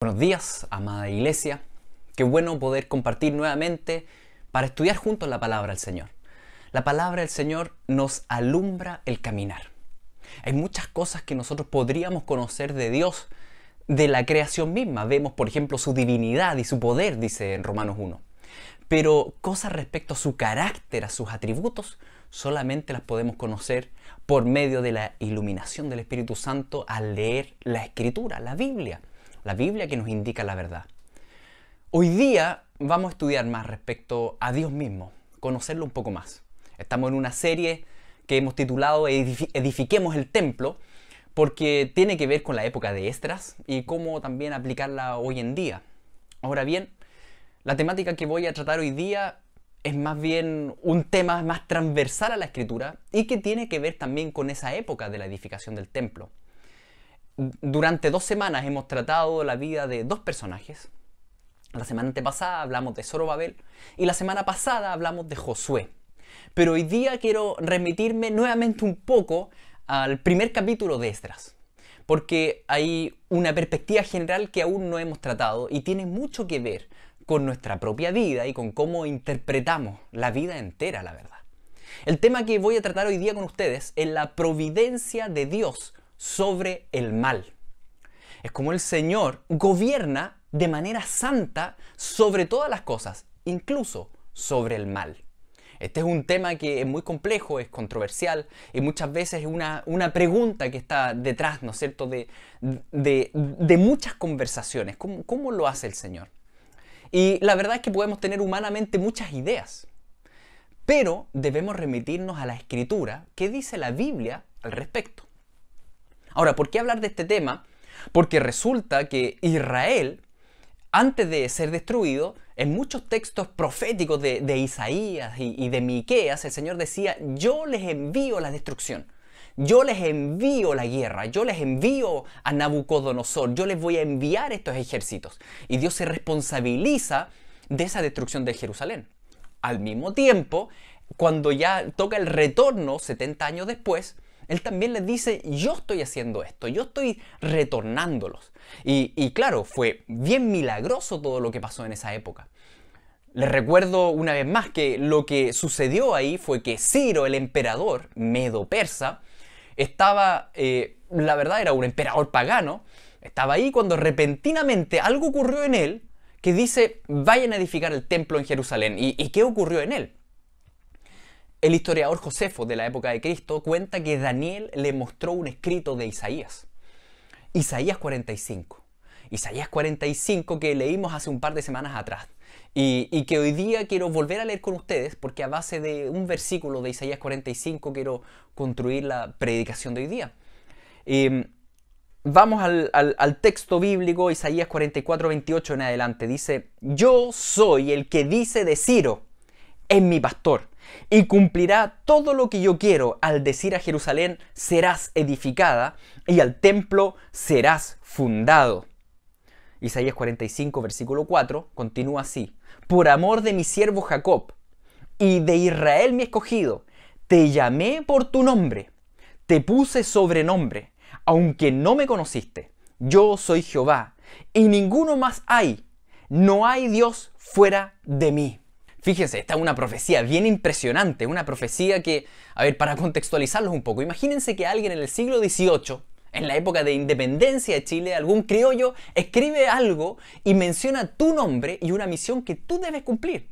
Buenos días, amada iglesia. Qué bueno poder compartir nuevamente para estudiar juntos la palabra del Señor. La palabra del Señor nos alumbra el caminar. Hay muchas cosas que nosotros podríamos conocer de Dios, de la creación misma. Vemos, por ejemplo, su divinidad y su poder, dice en Romanos 1. Pero cosas respecto a su carácter, a sus atributos, solamente las podemos conocer por medio de la iluminación del Espíritu Santo al leer la Escritura, la Biblia. La Biblia que nos indica la verdad. Hoy día vamos a estudiar más respecto a Dios mismo, conocerlo un poco más. Estamos en una serie que hemos titulado Edifiquemos el Templo, porque tiene que ver con la época de Esdras y cómo también aplicarla hoy en día. Ahora bien, la temática que voy a tratar hoy día es más bien un tema más transversal a la Escritura y que tiene que ver también con esa época de la edificación del templo. Durante 2 semanas hemos tratado la vida de 2 personajes. La semana antepasada hablamos de Zorobabel y la semana pasada hablamos de Josué. Pero hoy día quiero remitirme nuevamente un poco al primer capítulo de Esdras, porque hay una perspectiva general que aún no hemos tratado y tiene mucho que ver con nuestra propia vida y con cómo interpretamos la vida entera, la verdad. El tema que voy a tratar hoy día con ustedes es la providencia de Dios sobre el mal. Es como el Señor gobierna de manera santa sobre todas las cosas, incluso sobre el mal. Este es un tema que es muy complejo, es controversial y muchas veces es una pregunta que está detrás, ¿no es cierto?, de muchas conversaciones. ¿Cómo lo hace el Señor? Y la verdad es que podemos tener humanamente muchas ideas, pero debemos remitirnos a la Escritura. ¿Qué dice la Biblia al respecto? Ahora, ¿por qué hablar de este tema? Porque resulta que Israel, antes de ser destruido, en muchos textos proféticos de Isaías y de Miqueas, el Señor decía: yo les envío la destrucción, yo les envío la guerra, yo les envío a Nabucodonosor, yo les voy a enviar estos ejércitos. Y Dios se responsabiliza de esa destrucción de Jerusalén. Al mismo tiempo, cuando ya toca el retorno, 70 años después, Él también les dice: yo estoy haciendo esto, yo estoy retornándolos. Y claro, fue bien milagroso todo lo que pasó en esa época. Les recuerdo una vez más que lo que sucedió ahí fue que Ciro, el emperador medo-persa, estaba, la verdad era un emperador pagano, estaba ahí cuando repentinamente algo ocurrió en él que dice: vayan a edificar el templo en Jerusalén. ¿Y qué ocurrió en él? El historiador Josefo de la época de Cristo cuenta que Daniel le mostró un escrito de Isaías. Isaías 45. Isaías 45 que leímos hace un par de semanas atrás. Y que hoy día quiero volver a leer con ustedes porque a base de un versículo de Isaías 45 quiero construir la predicación de hoy día. Vamos al texto bíblico, Isaías 44, 28 en adelante. Dice: yo soy el que dice de Ciro: es mi pastor, y cumplirá todo lo que yo quiero al decir a Jerusalén: serás edificada, y al templo serás fundado. Isaías 45, versículo 4, continúa así: por amor de mi siervo Jacob, y de Israel mi escogido, te llamé por tu nombre, te puse sobrenombre, aunque no me conociste. Yo soy Jehová, y ninguno más hay, no hay Dios fuera de mí. Fíjense, esta es una profecía bien impresionante, una profecía que, a ver, para contextualizarlos un poco, imagínense que alguien en el siglo XVIII, en la época de independencia de Chile, algún criollo escribe algo y menciona tu nombre y una misión que tú debes cumplir.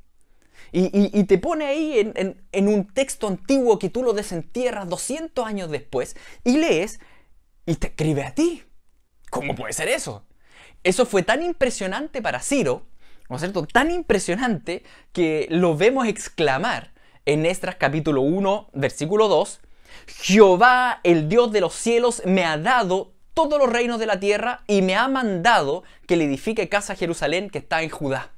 Y te pone ahí en un texto antiguo que tú lo desentierras 200 años después y lees y te escribe a ti. ¿Cómo puede ser eso? Eso fue tan impresionante para Ciro, ¿no es cierto?, tan impresionante que lo vemos exclamar en Esdras capítulo 1, versículo 2: Jehová, el Dios de los cielos, me ha dado todos los reinos de la tierra y me ha mandado que le edifique casa a Jerusalén que está en Judá.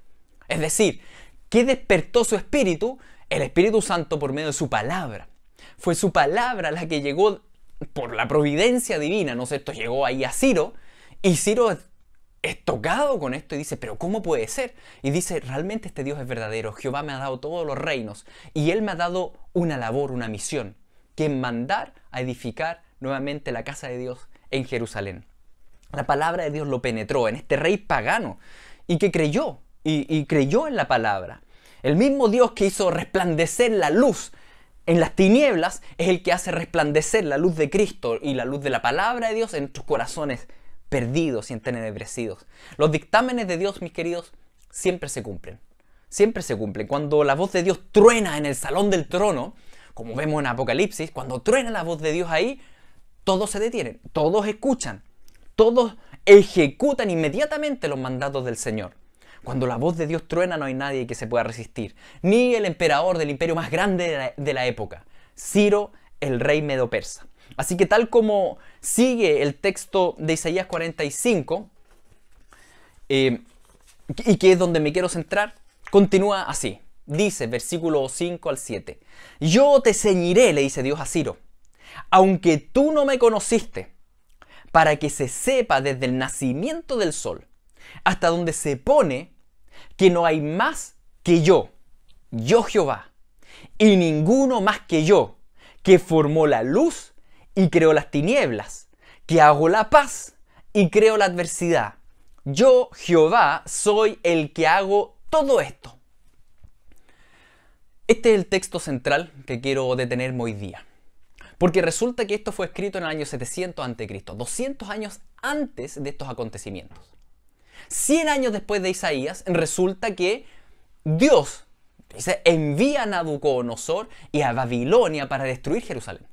Es decir, ¿qué despertó su espíritu? El Espíritu Santo por medio de su palabra. Fue su palabra la que llegó por la providencia divina, ¿no es cierto?, llegó ahí a Ciro, y Ciro es tocado con esto y dice: pero ¿cómo puede ser? Y dice: realmente este Dios es verdadero, Jehová me ha dado todos los reinos y Él me ha dado una labor, una misión, que es mandar a edificar nuevamente la casa de Dios en Jerusalén. La palabra de Dios lo penetró en este rey pagano y que creyó, y creyó en la palabra. El mismo Dios que hizo resplandecer la luz en las tinieblas es el que hace resplandecer la luz de Cristo y la luz de la palabra de Dios en nuestros corazones perdidos y entenebrecidos. Los dictámenes de Dios, mis queridos, siempre se cumplen. Siempre se cumplen. Cuando la voz de Dios truena en el salón del trono, como vemos en Apocalipsis, cuando truena la voz de Dios ahí, todos se detienen, todos escuchan, todos ejecutan inmediatamente los mandatos del Señor. Cuando la voz de Dios truena no hay nadie que se pueda resistir, ni el emperador del imperio más grande de la época, Ciro, el rey medo-persa. Así que tal como sigue el texto de Isaías 45, y que es donde me quiero centrar, continúa así. Dice, versículo 5 al 7, yo te ceñiré, le dice Dios a Ciro, aunque tú no me conociste, para que se sepa desde el nacimiento del sol hasta donde se pone que no hay más que yo Jehová, y ninguno más que yo, que formó la luz y creó las tinieblas, que hago la paz y creo la adversidad. Yo, Jehová, soy el que hago todo esto. Este es el texto central que quiero detenerme hoy día. Porque resulta que esto fue escrito en el año 700 a.C., 200 años antes de estos acontecimientos. 100 años después de Isaías, resulta que Dios envía a Nabucodonosor y a Babilonia para destruir Jerusalén.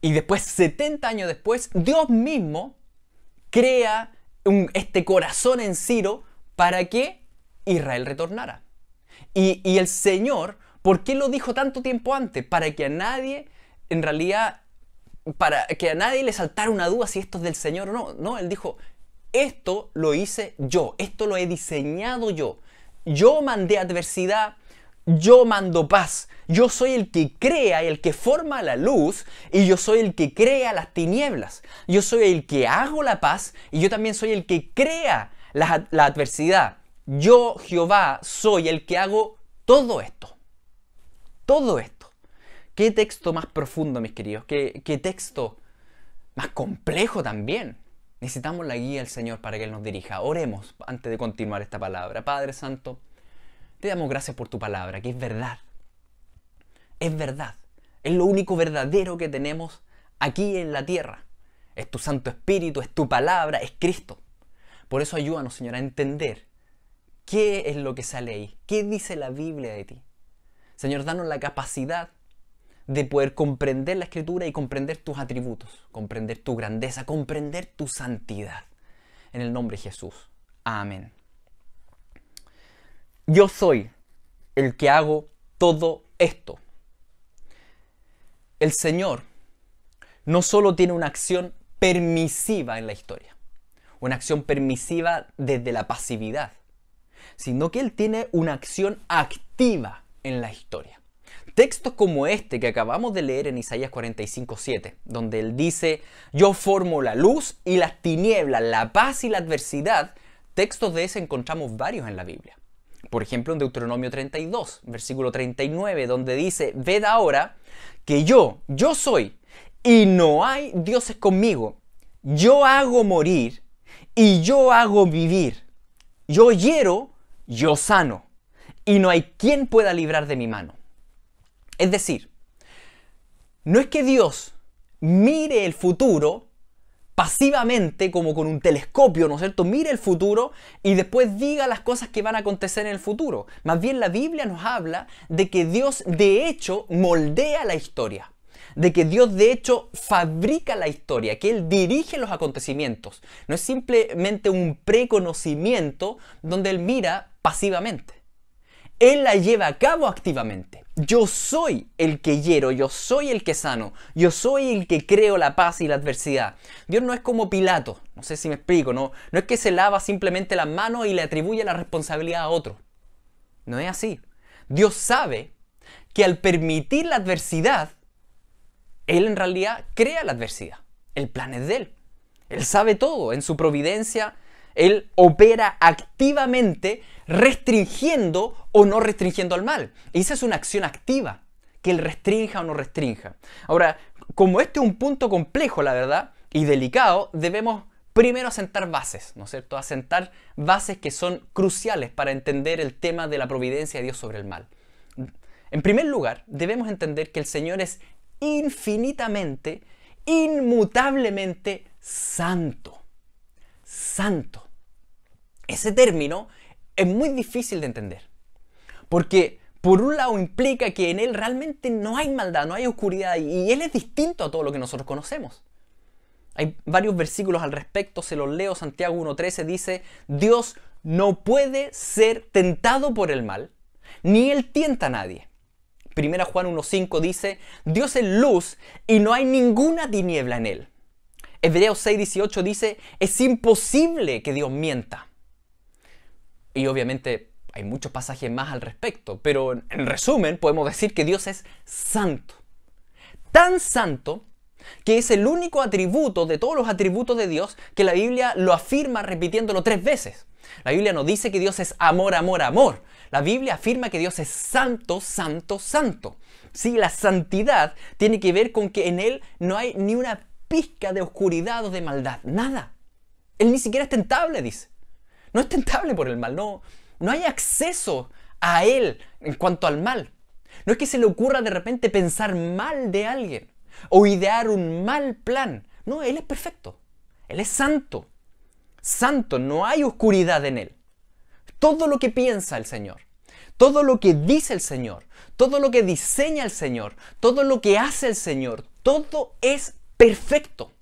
Y después, 70 años después, Dios mismo crea este corazón en Ciro para que Israel retornara. Y el Señor, ¿por qué lo dijo tanto tiempo antes? Para que a nadie, en realidad, para que a nadie le saltara una duda si esto es del Señor o no. No, Él dijo, esto lo hice yo, esto lo he diseñado yo. Yo mandé adversidad, yo mando paz. Yo soy el que crea y el que forma la luz, y yo soy el que crea las tinieblas. Yo soy el que hago la paz, y yo también soy el que crea la adversidad. Yo, Jehová, soy el que hago todo esto. Todo esto. ¿Qué texto más profundo, mis queridos? ¿Qué texto más complejo también? Necesitamos la guía del Señor para que Él nos dirija. Oremos antes de continuar esta palabra. Padre Santo, te damos gracias por tu palabra, que es verdad. Es verdad. Es lo único verdadero que tenemos aquí en la tierra. Es tu Santo Espíritu, es tu palabra, es Cristo. Por eso ayúdanos, Señor, a entender qué es lo que sale ahí. ¿Qué dice la Biblia de ti? Señor, danos la capacidad de poder comprender la Escritura y comprender tus atributos, comprender tu grandeza, comprender tu santidad. En el nombre de Jesús. Amén. Yo soy el que hago todo esto. El Señor no solo tiene una acción permisiva en la historia, una acción permisiva desde la pasividad, sino que Él tiene una acción activa en la historia. Textos como este que acabamos de leer en Isaías 45:7, donde Él dice, yo formo la luz y las tinieblas, la paz y la adversidad, textos de ese encontramos varios en la Biblia. Por ejemplo, en Deuteronomio 32, versículo 39, donde dice, ved ahora que yo soy, y no hay dioses conmigo. Yo hago morir y yo hago vivir. Yo hiero, yo sano, y no hay quien pueda librar de mi mano. Es decir, no es que Dios mire el futuro pasivamente como con un telescopio, ¿no es cierto? Mire el futuro y después diga las cosas que van a acontecer en el futuro. Más bien la Biblia nos habla de que Dios de hecho moldea la historia, de que Dios de hecho fabrica la historia, que Él dirige los acontecimientos. No es simplemente un preconocimiento donde Él mira pasivamente. Él la lleva a cabo activamente. Yo soy el que hiero, yo soy el que sano, yo soy el que creo la paz y la adversidad. Dios no es como Pilato, no sé si me explico, no es que se lava simplemente las manos y le atribuye la responsabilidad a otro. No es así. Dios sabe que al permitir la adversidad, Él en realidad crea la adversidad. El plan es de Él. Él sabe todo. En su providencia, Él opera activamente restringiendo o no restringiendo al mal. Y esa es una acción activa, que Él restrinja o no restrinja. Ahora, como este es un punto complejo, la verdad, y delicado, debemos primero asentar bases, ¿no es cierto? Asentar bases que son cruciales para entender el tema de la providencia de Dios sobre el mal. En primer lugar, debemos entender que el Señor es infinitamente, inmutablemente santo. Santo. Ese término es muy difícil de entender, porque por un lado implica que en Él realmente no hay maldad, no hay oscuridad, y Él es distinto a todo lo que nosotros conocemos. Hay varios versículos al respecto, se los leo. Santiago 1.13 dice: Dios no puede ser tentado por el mal, ni Él tienta a nadie. Primera Juan 1.5 dice: Dios es luz y no hay ninguna tiniebla en Él. Hebreos 6.18 dice: es imposible que Dios mienta. Y obviamente hay muchos pasajes más al respecto, pero en resumen podemos decir que Dios es santo. Tan santo que es el único atributo de todos los atributos de Dios que la Biblia lo afirma repitiéndolo 3 veces. La Biblia no dice que Dios es amor, amor, amor. La Biblia afirma que Dios es santo, santo, santo. Sí, la santidad tiene que ver con que en Él no hay ni una pizca de oscuridad o de maldad. Nada. Él ni siquiera es tentable, dice. No es tentable por el mal. No hay acceso a Él en cuanto al mal. No es que se le ocurra de repente pensar mal de alguien o idear un mal plan. No, Él es perfecto. Él es santo. Santo, no hay oscuridad en Él. Todo lo que piensa el Señor, todo lo que dice el Señor, todo lo que diseña el Señor, todo lo que hace el Señor, todo es perfecto.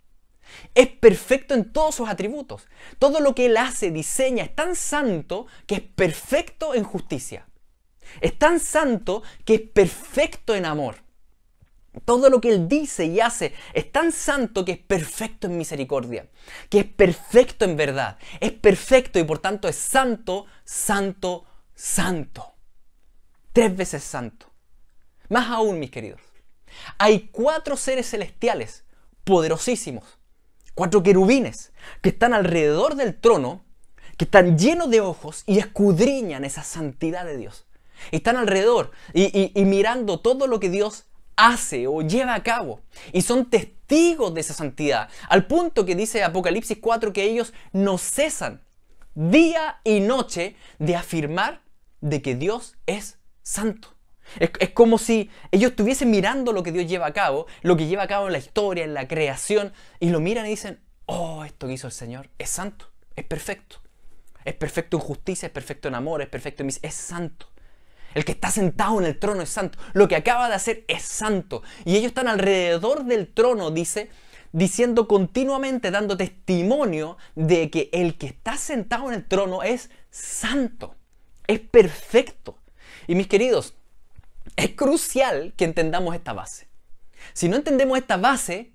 Es perfecto en todos sus atributos. Todo lo que Él hace, diseña, es tan santo que es perfecto en justicia. Es tan santo que es perfecto en amor. Todo lo que Él dice y hace es tan santo que es perfecto en misericordia, que es perfecto en verdad, es perfecto y por tanto es santo, santo, santo. 3 veces santo. Más aún, mis queridos, hay 4 seres celestiales poderosísimos, 4 querubines que están alrededor del trono, que están llenos de ojos y escudriñan esa santidad de Dios. Están alrededor y mirando todo lo que Dios hace o lleva a cabo, y son testigos de esa santidad, al punto que dice Apocalipsis 4 que ellos no cesan día y noche de afirmar de que Dios es santo. Es como si ellos estuviesen mirando lo que Dios lleva a cabo, lo que lleva a cabo en la historia, en la creación, y lo miran y dicen: oh, esto que hizo el Señor es santo, es perfecto en justicia, es perfecto en amor, es perfecto en es santo. El que está sentado en el trono es santo. Lo que acaba de hacer es santo. Y ellos están alrededor del trono, dice, diciendo continuamente, dando testimonio de que el que está sentado en el trono es santo. Es perfecto. Y mis queridos, es crucial que entendamos esta base. Si no entendemos esta base,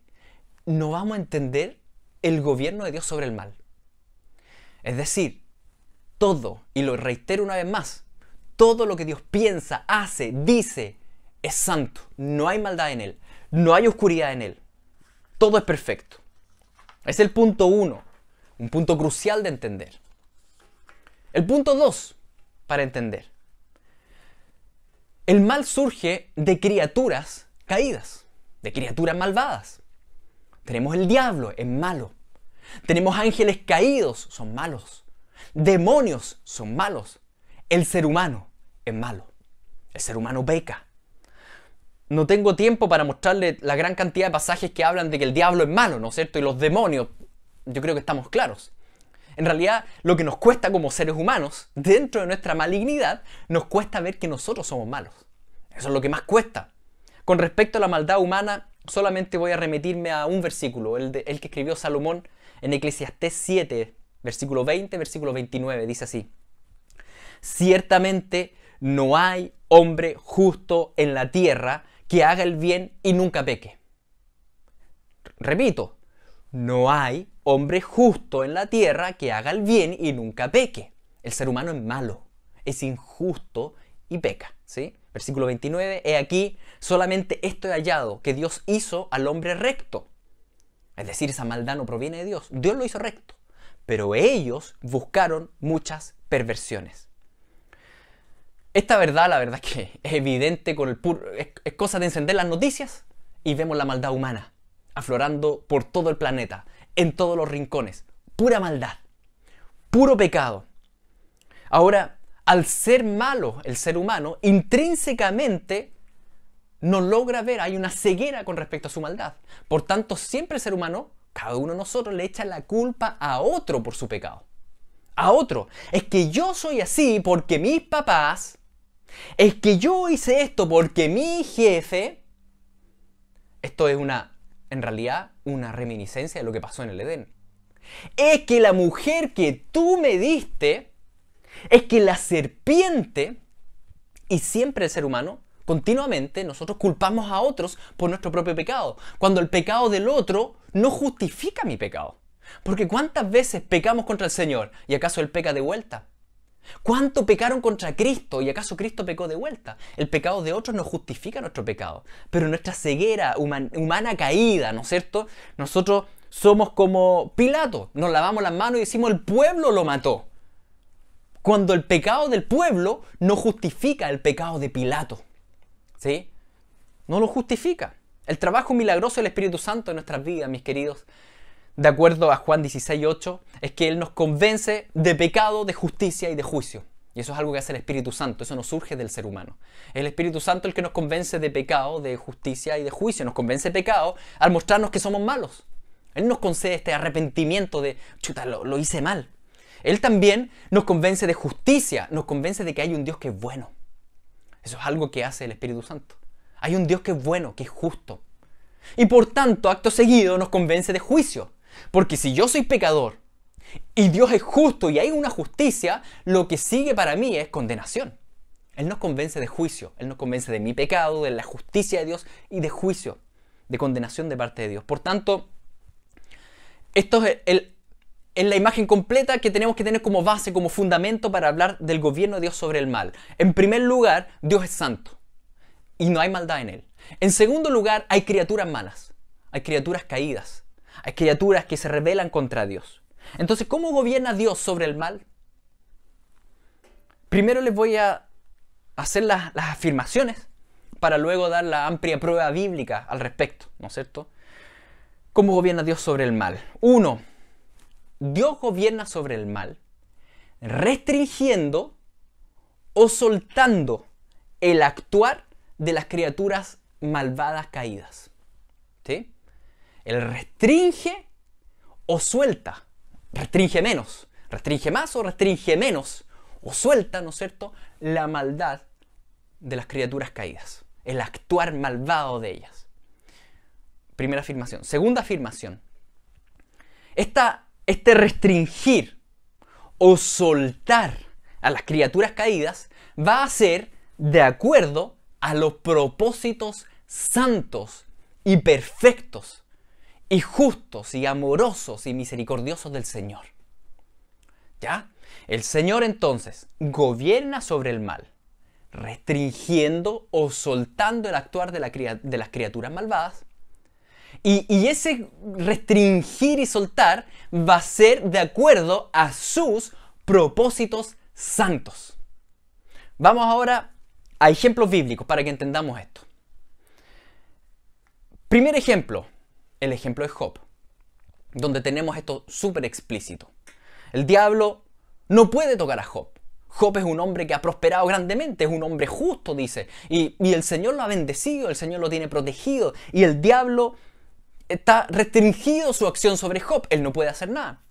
no vamos a entender el gobierno de Dios sobre el mal. Es decir, todo, y lo reitero una vez más, todo lo que Dios piensa, hace, dice, es santo. No hay maldad en Él. No hay oscuridad en Él. Todo es perfecto. Es el punto 1. Un punto crucial de entender. El punto 2, para entender. El mal surge de criaturas caídas, de criaturas malvadas. Tenemos el diablo, es malo. Tenemos ángeles caídos, son malos. Demonios, son malos. El ser humano es malo. El ser humano peca. No tengo tiempo para mostrarle la gran cantidad de pasajes que hablan de que el diablo es malo, ¿no es cierto? Y los demonios, yo creo que estamos claros. En realidad, lo que nos cuesta como seres humanos, dentro de nuestra malignidad, nos cuesta ver que nosotros somos malos. Eso es lo que más cuesta. Con respecto a la maldad humana, solamente voy a remitirme a un versículo, el que escribió Salomón en Eclesiastés 7, versículo 20, versículo 29, dice así: ciertamente no hay hombre justo en la tierra que haga el bien y nunca peque. Repito, no hay hombre justo en la tierra que haga el bien y nunca peque. El ser humano es malo, es injusto y peca, ¿sí? Versículo 29, he aquí, solamente esto he hallado, que Dios hizo al hombre recto. Es decir, esa maldad no proviene de Dios. Dios lo hizo recto, pero ellos buscaron muchas perversiones. Esta verdad, la verdad es que es evidente con es cosa de encender las noticias y vemos la maldad humana aflorando por todo el planeta, en todos los rincones, pura maldad, puro pecado. Ahora, al ser malo el ser humano, intrínsecamente no logra ver, hay una ceguera con respecto a su maldad. Por tanto, siempre el ser humano, cada uno de nosotros, le echa la culpa a otro por su pecado. A otro. Es que yo soy así porque mis papás, es que yo hice esto porque mi jefe. Esto es en realidad, una reminiscencia de lo que pasó en el Edén. Es que la mujer que tú me diste, es que la serpiente, y siempre el ser humano, continuamente nosotros culpamos a otros por nuestro propio pecado, cuando el pecado del otro no justifica mi pecado. Porque ¿cuántas veces pecamos contra el Señor y acaso Él peca de vuelta? ¿Cuánto pecaron contra Cristo y acaso Cristo pecó de vuelta? El pecado de otros no justifica nuestro pecado, pero nuestra ceguera humana caída, ¿no es cierto? Nosotros somos como Pilato, nos lavamos las manos y decimos el pueblo lo mató. Cuando el pecado del pueblo no justifica el pecado de Pilato. ¿Sí? No lo justifica. El trabajo milagroso del Espíritu Santo en nuestras vidas, mis queridos, de acuerdo a Juan 16:8, es que Él nos convence de pecado, de justicia y de juicio. Y eso es algo que hace el Espíritu Santo, eso no surge del ser humano. Es el Espíritu Santo el que nos convence de pecado, de justicia y de juicio. Nos convence de pecado al mostrarnos que somos malos. Él nos concede este arrepentimiento de, chuta, lo hice mal. Él también nos convence de justicia, nos convence de que hay un Dios que es bueno. Eso es algo que hace el Espíritu Santo. Hay un Dios que es bueno, que es justo. Y por tanto, acto seguido, nos convence de juicio. Porque si yo soy pecador y Dios es justo y hay una justicia, lo que sigue para mí es condenación. Él nos convence de juicio, Él nos convence de mi pecado, de la justicia de Dios y de juicio, de condenación de parte de Dios. Por tanto, esto es la imagen completa que tenemos que tener como base, como fundamento para hablar del gobierno de Dios sobre el mal. En primer lugar, Dios es santo y no hay maldad en Él. En segundo lugar, hay criaturas malas, hay criaturas caídas. Hay criaturas que se rebelan contra Dios. Entonces, ¿cómo gobierna Dios sobre el mal? Primero les voy a hacer las afirmaciones para luego dar la amplia prueba bíblica al respecto, ¿no es cierto? ¿Cómo gobierna Dios sobre el mal? 1. Dios gobierna sobre el mal restringiendo o soltando el actuar de las criaturas malvadas caídas. ¿Sí? Él restringe o suelta, restringe menos, restringe más o restringe menos, o suelta, ¿no es cierto?, la maldad de las criaturas caídas, el actuar malvado de ellas. Primera afirmación. Segunda afirmación. Este restringir o soltar a las criaturas caídas va a ser de acuerdo a los propósitos santos y perfectos y justos y amorosos y misericordiosos del Señor. ¿Ya? El Señor entonces gobierna sobre el mal, restringiendo o soltando el actuar de las criaturas malvadas. Y ese restringir y soltar va a ser de acuerdo a sus propósitos santos. Vamos ahora a ejemplos bíblicos para que entendamos esto. Primer ejemplo, el ejemplo de Job, donde tenemos esto súper explícito. El diablo no puede tocar a Job. Job es un hombre que ha prosperado grandemente, es un hombre justo, dice. Y el Señor lo ha bendecido, el Señor lo tiene protegido. Y el diablo está restringido su acción sobre Job. Él no puede hacer nada.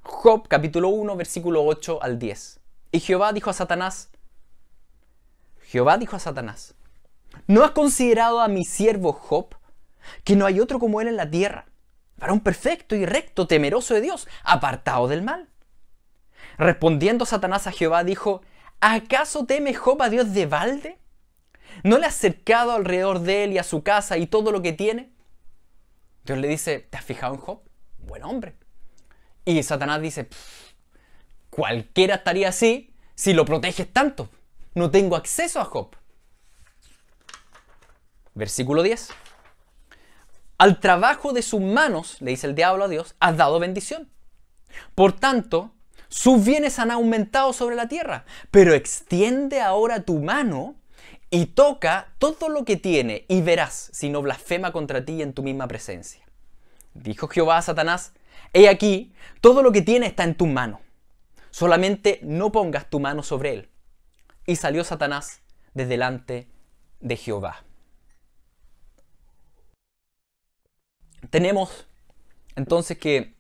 Job, capítulo 1, versículo 8 al 10. Y Jehová dijo a Satanás, ¿no has considerado a mi siervo Job, que no hay otro como él en la tierra, varón perfecto y recto, temeroso de Dios, apartado del mal? Respondiendo Satanás a Jehová, dijo, ¿acaso teme Job a Dios de balde? ¿No le has cercado alrededor de él y a su casa y todo lo que tiene? Dios le dice, ¿te has fijado en Job? Buen hombre. Y Satanás dice, cualquiera estaría así si lo proteges tanto. No tengo acceso a Job. Versículo 10. Al trabajo de sus manos, le dice el diablo a Dios, has dado bendición. Por tanto, sus bienes han aumentado sobre la tierra. Pero extiende ahora tu mano y toca todo lo que tiene y verás si no blasfema contra ti en tu misma presencia. Dijo Jehová a Satanás, He aquí, todo lo que tiene está en tus manos. Solamente no pongas tu mano sobre él. Y salió Satanás de delante de Jehová. Tenemos entonces que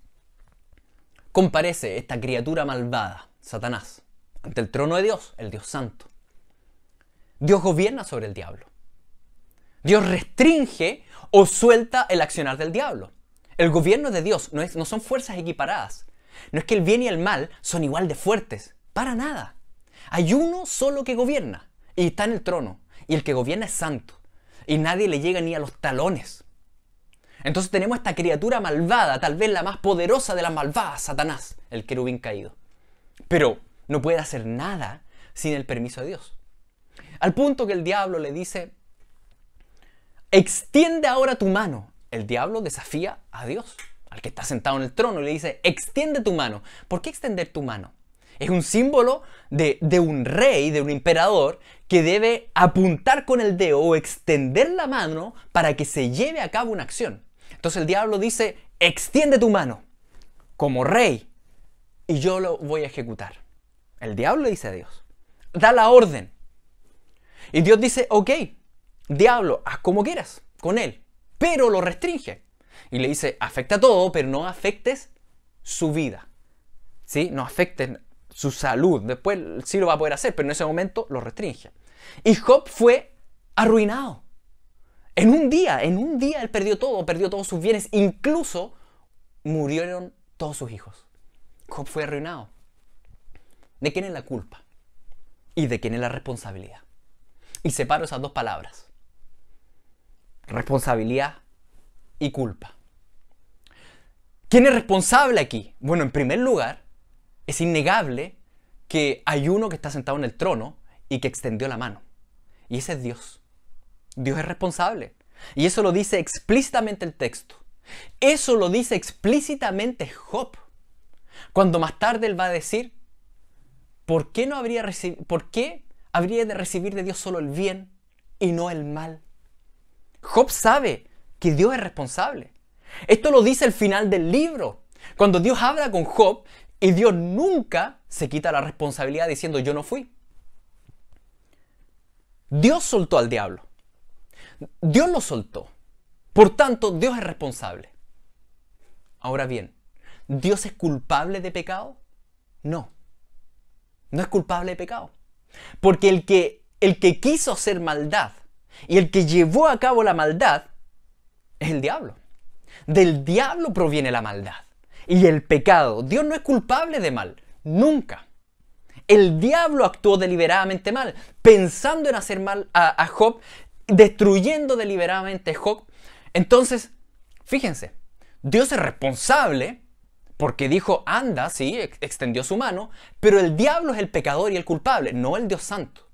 comparece esta criatura malvada, Satanás, ante el trono de Dios, el Dios Santo. Dios gobierna sobre el diablo. Dios restringe o suelta el accionar del diablo. El gobierno de Dios no son fuerzas equiparadas. No es que el bien y el mal son igual de fuertes. Para nada. Hay uno solo que gobierna y está en el trono. Y el que gobierna es santo. Y nadie le llega ni a los talones. Entonces tenemos esta criatura malvada, tal vez la más poderosa de las malvadas, Satanás, el querubín caído. Pero no puede hacer nada sin el permiso de Dios. Al punto que el diablo le dice, extiende ahora tu mano. El diablo desafía a Dios, al que está sentado en el trono, y le dice, extiende tu mano. ¿Por qué extender tu mano? Es un símbolo de un rey, de un emperador, que debe apuntar con el dedo o extender la mano para que se lleve a cabo una acción. Entonces el diablo dice, extiende tu mano como rey y yo lo voy a ejecutar. El diablo le dice a Dios, da la orden. Y Dios dice, ok, diablo, haz como quieras con él, pero lo restringe. Y le dice, afecta todo, pero no afectes su vida. ¿Sí? No afectes su salud. Después sí lo va a poder hacer, pero en ese momento lo restringe. Y Job fue arruinado. En un día él perdió todos sus bienes, incluso murieron todos sus hijos. Job fue arruinado. ¿De quién es la culpa? ¿Y de quién es la responsabilidad? Y separo esas dos palabras. Responsabilidad y culpa. ¿Quién es responsable aquí? Bueno, en primer lugar, es innegable que hay uno que está sentado en el trono y que extendió la mano. Y ese es Dios. Dios es responsable. Y eso lo dice explícitamente el texto. Eso lo dice explícitamente Job. Cuando más tarde él va a decir, ¿por qué habría de recibir de Dios solo el bien y no el mal? Job sabe que Dios es responsable. Esto lo dice el final del libro. Cuando Dios habla con Job y Dios nunca se quita la responsabilidad diciendo yo no fui. Dios soltó al diablo. Dios lo soltó. Por tanto, Dios es responsable. Ahora bien, ¿Dios es culpable de pecado? No. No es culpable de pecado. Porque el que quiso hacer maldad y el que llevó a cabo la maldad es el diablo. Del diablo proviene la maldad y el pecado. Dios no es culpable de mal, nunca. El diablo actuó deliberadamente mal, pensando en hacer mal a Job, destruyendo deliberadamente a Job. Entonces, fíjense, Dios es responsable porque dijo, anda, sí, extendió su mano, pero el diablo es el pecador y el culpable, no el Dios Santo.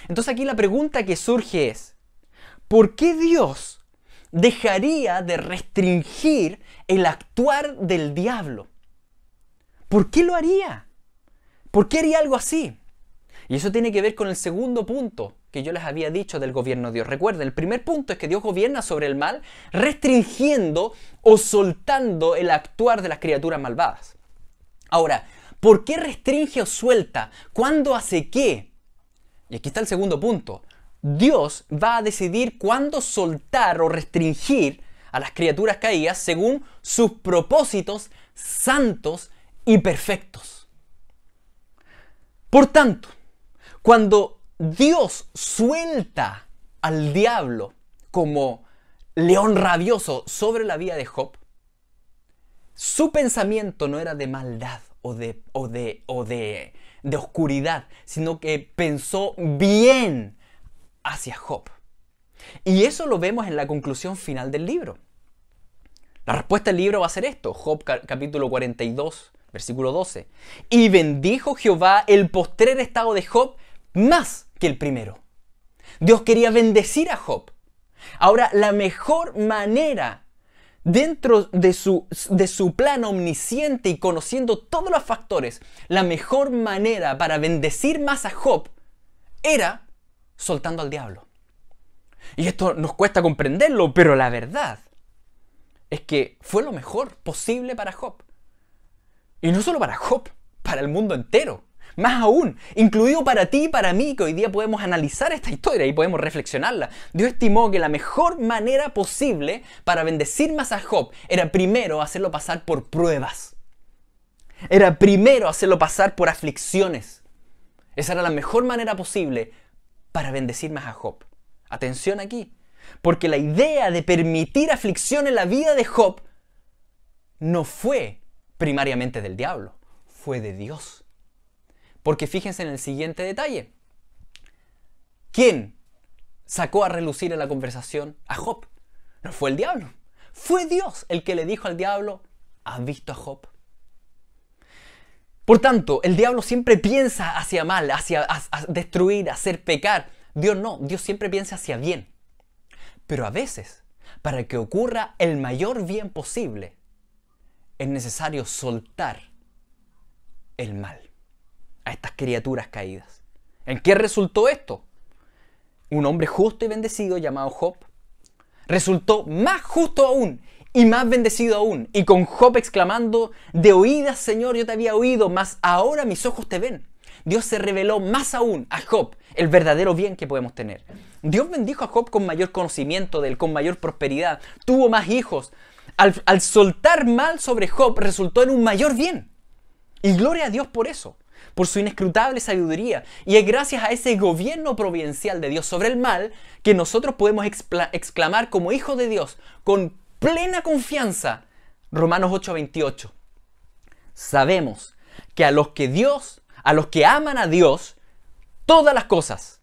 Entonces aquí la pregunta que surge es, ¿por qué Dios dejaría de restringir el actuar del diablo? ¿Por qué lo haría? ¿Por qué haría algo así? Y eso tiene que ver con el segundo punto que yo les había dicho del gobierno de Dios. Recuerden, el primer punto es que Dios gobierna sobre el mal, restringiendo o soltando el actuar de las criaturas malvadas. Ahora, ¿por qué restringe o suelta? ¿Cuándo hace qué? Y aquí está el segundo punto. Dios va a decidir cuándo soltar o restringir a las criaturas caídas según sus propósitos santos y perfectos. Por tanto, cuando Dios suelta al diablo como león rabioso sobre la vida de Job, su pensamiento no era de maldad o de oscuridad, sino que pensó bien hacia Job. Y eso lo vemos en la conclusión final del libro. La respuesta del libro va a ser esto, Job capítulo 42, versículo 12. Y bendijo Jehová el postrer estado de Job más que el primero. Dios quería bendecir a Job. Ahora, la mejor manera, dentro de su plan omnisciente y conociendo todos los factores, la mejor manera para bendecir más a Job era soltando al diablo. Y esto nos cuesta comprenderlo, pero la verdad es que fue lo mejor posible para Job. Y no solo para Job, para el mundo entero. Más aún, incluido para ti y para mí, que hoy día podemos analizar esta historia y podemos reflexionarla. Dios estimó que la mejor manera posible para bendecir más a Job era primero hacerlo pasar por pruebas. Era primero hacerlo pasar por aflicciones. Esa era la mejor manera posible para bendecir más a Job. Atención aquí, porque la idea de permitir aflicción en la vida de Job no fue primariamente del diablo, fue de Dios. Porque fíjense en el siguiente detalle. ¿Quién sacó a relucir en la conversación a Job? No fue el diablo. Fue Dios el que le dijo al diablo, ¿has visto a Job? Por tanto, el diablo siempre piensa hacia mal, hacia destruir, hacer pecar. Dios no, Dios siempre piensa hacia bien. Pero a veces, para que ocurra el mayor bien posible, es necesario soltar el mal a estas criaturas caídas. ¿En qué resultó esto? Un hombre justo y bendecido llamado Job resultó más justo aún y más bendecido aún, y con Job exclamando, de oídas, Señor, yo te había oído, mas ahora mis ojos te ven. Dios se reveló más aún a Job el verdadero bien que podemos tener. Dios bendijo a Job con mayor conocimiento de él, con mayor prosperidad, tuvo más hijos. Al soltar mal sobre Job resultó en un mayor bien. Y gloria a Dios por eso, por su inescrutable sabiduría. Y es gracias a ese gobierno providencial de Dios sobre el mal que nosotros podemos exclamar como hijos de Dios con plena confianza. Romanos 8:28. Sabemos que a los que aman a Dios, todas las cosas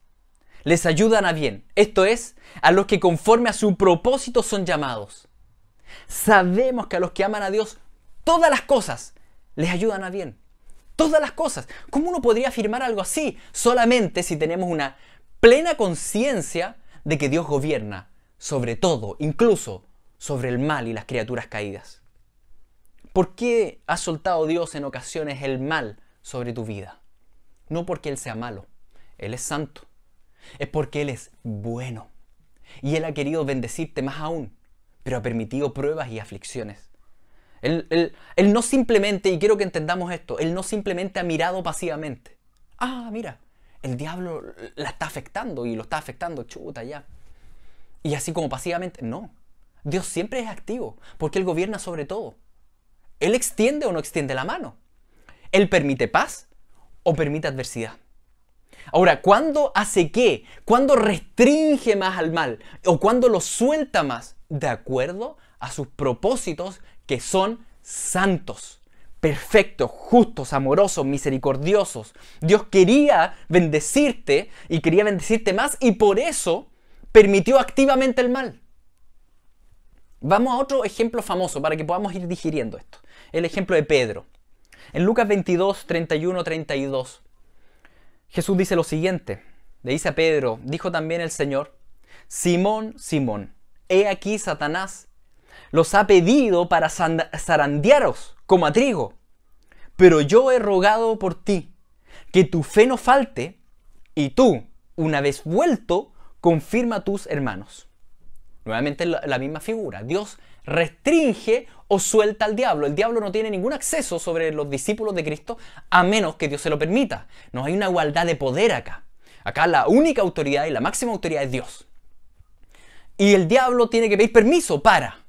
les ayudan a bien. Esto es, a los que conforme a su propósito son llamados. Sabemos que a los que aman a Dios, todas las cosas les ayudan a bien. Todas las cosas. ¿Cómo uno podría afirmar algo así? Solamente si tenemos una plena conciencia de que Dios gobierna sobre todo, incluso sobre el mal y las criaturas caídas. ¿Por qué ha soltado Dios en ocasiones el mal sobre tu vida? No porque Él sea malo. Él es santo. Es porque Él es bueno. Y Él ha querido bendecirte más aún, pero ha permitido pruebas y aflicciones. Él no simplemente, y quiero que entendamos esto, Él no simplemente ha mirado pasivamente. Ah, mira, el diablo la está afectando y lo está afectando, chuta, ya. Y así como pasivamente, no. Dios siempre es activo, porque Él gobierna sobre todo. Él extiende o no extiende la mano. Él permite paz o permite adversidad. Ahora, ¿cuándo hace qué? ¿Cuándo restringe más al mal? ¿O cuándo lo suelta más? De acuerdo a sus propósitos que son santos, perfectos, justos, amorosos, misericordiosos. Dios quería bendecirte y quería bendecirte más y por eso permitió activamente el mal. Vamos a otro ejemplo famoso para que podamos ir digiriendo esto. El ejemplo de Pedro. En Lucas 22, 31, 32, Jesús dice lo siguiente. Le dice a Pedro, dijo también el Señor, Simón, Simón, he aquí Satanás los ha pedido para zarandearos como a trigo. Pero yo he rogado por ti, que tu fe no falte, y tú, una vez vuelto, confirma a tus hermanos. Nuevamente la misma figura. Dios restringe o suelta al diablo. El diablo no tiene ningún acceso sobre los discípulos de Cristo a menos que Dios se lo permita. No hay una igualdad de poder acá. Acá la única autoridad y la máxima autoridad es Dios. Y el diablo tiene que pedir permiso para.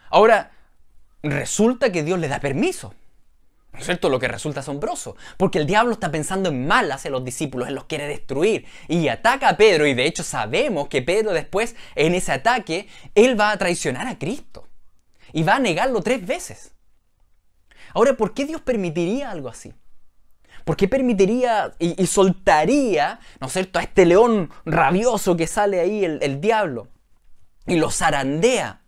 Ahora, resulta que Dios le da permiso. ¿No es cierto? Lo que resulta asombroso. Porque el diablo está pensando en mal hacia los discípulos, él los quiere destruir. Y ataca a Pedro. Y de hecho sabemos que Pedro después, en ese ataque, él va a traicionar a Cristo. Y va a negarlo 3 veces. Ahora, ¿por qué Dios permitiría algo así? ¿Por qué permitiría y soltaría, ¿no es cierto?, a este león rabioso que sale ahí, el diablo, y lo zarandea?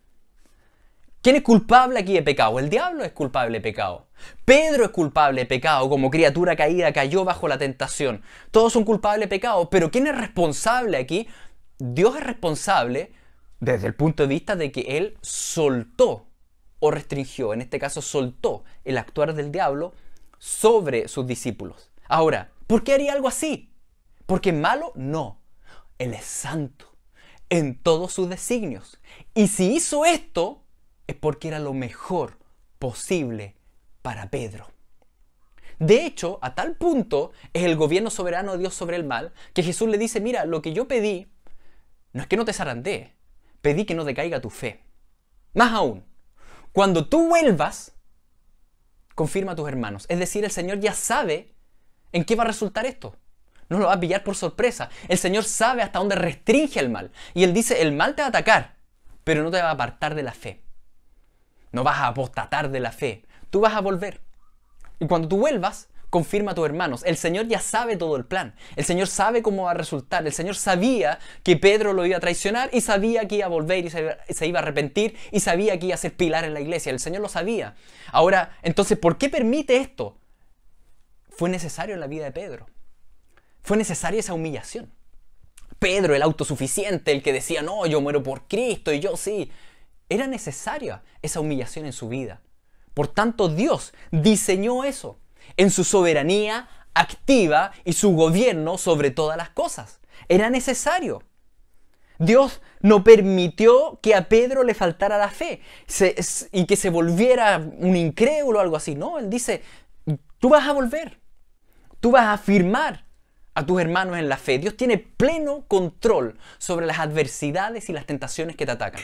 ¿Quién es culpable aquí de pecado? El diablo es culpable de pecado. Pedro es culpable de pecado, como criatura caída cayó bajo la tentación. Todos son culpables de pecado, pero ¿quién es responsable aquí? Dios es responsable desde el punto de vista de que Él soltó o restringió, en este caso soltó el actuar del diablo sobre sus discípulos. Ahora, ¿por qué haría algo así? ¿Porque es malo? No. Él es santo en todos sus designios. Y si hizo esto, es porque era lo mejor posible para Pedro. De hecho, a tal punto es el gobierno soberano de Dios sobre el mal, que Jesús le dice, mira, lo que yo pedí no es que no te zarandee, pedí que no decaiga tu fe. Más aún, cuando tú vuelvas, confirma a tus hermanos. Es decir, el Señor ya sabe en qué va a resultar esto. No lo va a pillar por sorpresa. El Señor sabe hasta dónde restringe el mal. Y Él dice, el mal te va a atacar, pero no te va a apartar de la fe. No vas a apostatar de la fe. Tú vas a volver. Y cuando tú vuelvas, confirma a tus hermanos. El Señor ya sabe todo el plan. El Señor sabe cómo va a resultar. El Señor sabía que Pedro lo iba a traicionar y sabía que iba a volver y se iba a arrepentir y sabía que iba a ser pilar en la iglesia. El Señor lo sabía. Ahora, entonces, ¿por qué permite esto? Fue necesario en la vida de Pedro. Fue necesaria esa humillación. Pedro, el autosuficiente, el que decía, no, yo muero por Cristo y yo sí. Era necesaria esa humillación en su vida. Por tanto, Dios diseñó eso en su soberanía activa y su gobierno sobre todas las cosas. Era necesario. Dios no permitió que a Pedro le faltara la fe y que se volviera un incrédulo o algo así. No, Él dice, tú vas a volver. Tú vas a afirmar a tus hermanos en la fe. Dios tiene pleno control sobre las adversidades y las tentaciones que te atacan.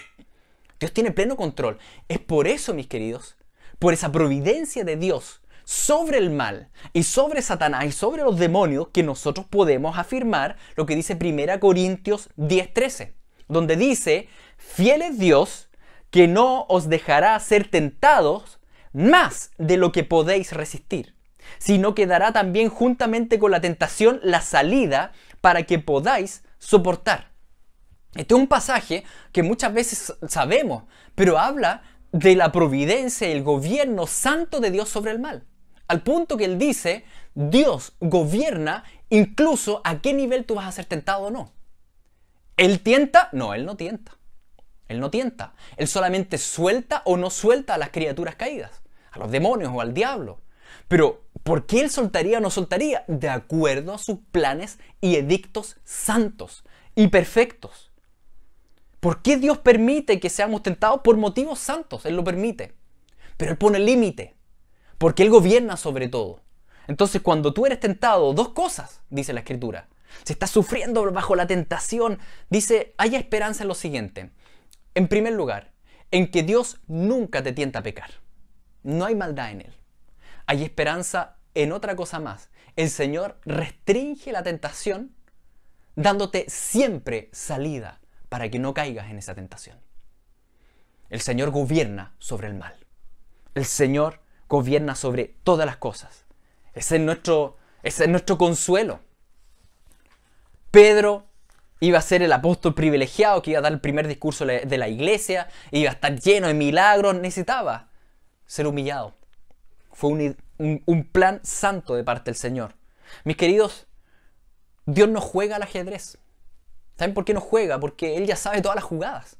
Dios tiene pleno control. Es por eso, mis queridos, por esa providencia de Dios sobre el mal y sobre Satanás y sobre los demonios que nosotros podemos afirmar lo que dice 1 Corintios 10:13, donde dice, fiel es Dios que no os dejará ser tentados más de lo que podéis resistir, sino que dará también juntamente con la tentación la salida para que podáis soportar. Este es un pasaje que muchas veces sabemos, pero habla de la providencia y el gobierno santo de Dios sobre el mal. Al punto que Él dice, Dios gobierna incluso a qué nivel tú vas a ser tentado o no. ¿Él tienta? No, Él no tienta. Él no tienta. Él solamente suelta o no suelta a las criaturas caídas, a los demonios o al diablo. Pero, ¿por qué Él soltaría o no soltaría? De acuerdo a sus planes y edictos santos y perfectos. ¿Por qué Dios permite que seamos tentados? Por motivos santos, Él lo permite. Pero Él pone límite, porque Él gobierna sobre todo. Entonces, cuando tú eres tentado, dos cosas, dice la Escritura. Si estás sufriendo bajo la tentación, dice, hay esperanza en lo siguiente. En primer lugar, en que Dios nunca te tienta a pecar. No hay maldad en Él. Hay esperanza en otra cosa más. El Señor restringe la tentación, dándote siempre salida para que no caigas en esa tentación. El Señor gobierna sobre el mal. El Señor gobierna sobre todas las cosas. Ese es nuestro consuelo. Pedro iba a ser el apóstol privilegiado que iba a dar el primer discurso de la iglesia, iba a estar lleno de milagros, necesitaba ser humillado. Fue un plan santo de parte del Señor. Mis queridos, Dios no juega al ajedrez. ¿Saben por qué no juega? Porque Él ya sabe todas las jugadas.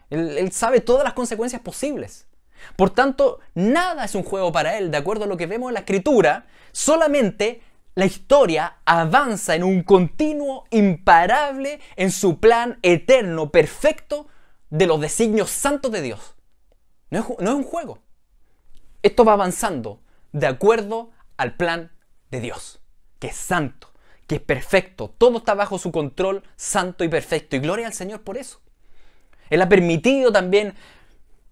Él sabe todas las consecuencias posibles. Por tanto, nada es un juego para Él. De acuerdo a lo que vemos en la Escritura, solamente la historia avanza en un continuo, imparable, en su plan eterno, perfecto, de los designios santos de Dios. No es un juego. Esto va avanzando de acuerdo al plan de Dios, que es santo, que es perfecto. Todo está bajo su control, santo y perfecto. Y gloria al Señor por eso. Él ha permitido también,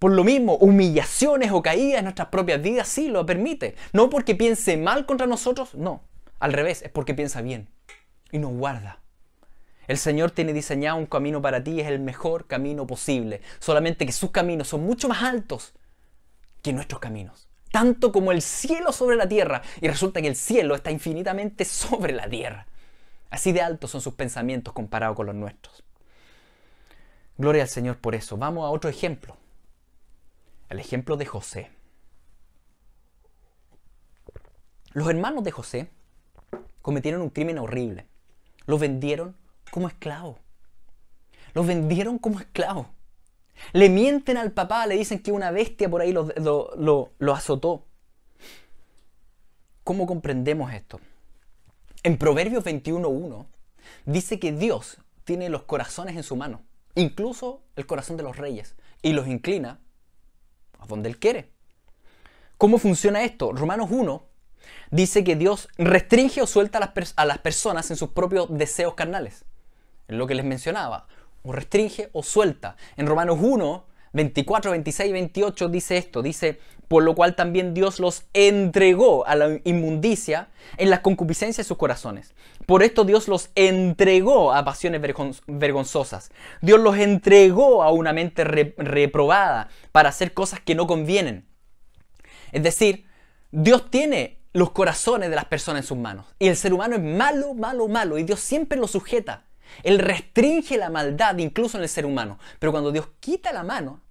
por lo mismo, humillaciones o caídas en nuestras propias vidas. Sí, lo permite. No porque piense mal contra nosotros, no. Al revés, es porque piensa bien y nos guarda. El Señor tiene diseñado un camino para ti, es el mejor camino posible. Solamente que sus caminos son mucho más altos que nuestros caminos. Tanto como el cielo sobre la tierra. Y resulta que el cielo está infinitamente sobre la tierra. Así de altos son sus pensamientos comparados con los nuestros. Gloria al Señor por eso. Vamos a otro ejemplo. El ejemplo de José. Los hermanos de José cometieron un crimen horrible. Los vendieron como esclavo. Los vendieron como esclavo. Le mienten al papá, le dicen que una bestia por ahí lo azotó. ¿Cómo comprendemos esto? En Proverbios 21:1 dice que Dios tiene los corazones en su mano, incluso el corazón de los reyes, y los inclina a donde Él quiere. ¿Cómo funciona esto? Romanos 1 dice que Dios restringe o suelta a las personas en sus propios deseos carnales. Es lo que les mencionaba. O restringe o suelta. En Romanos 1, 24, 26 y 28 dice esto. Dice, por lo cual también Dios los entregó a la inmundicia en las concupiscencias de sus corazones. Por esto Dios los entregó a pasiones vergonzosas. Dios los entregó a una mente reprobada para hacer cosas que no convienen. Es decir, Dios tiene los corazones de las personas en sus manos. Y el ser humano es malo, malo, malo. Y Dios siempre lo sujeta. Él restringe la maldad incluso en el ser humano. Pero cuando Dios quita la mano,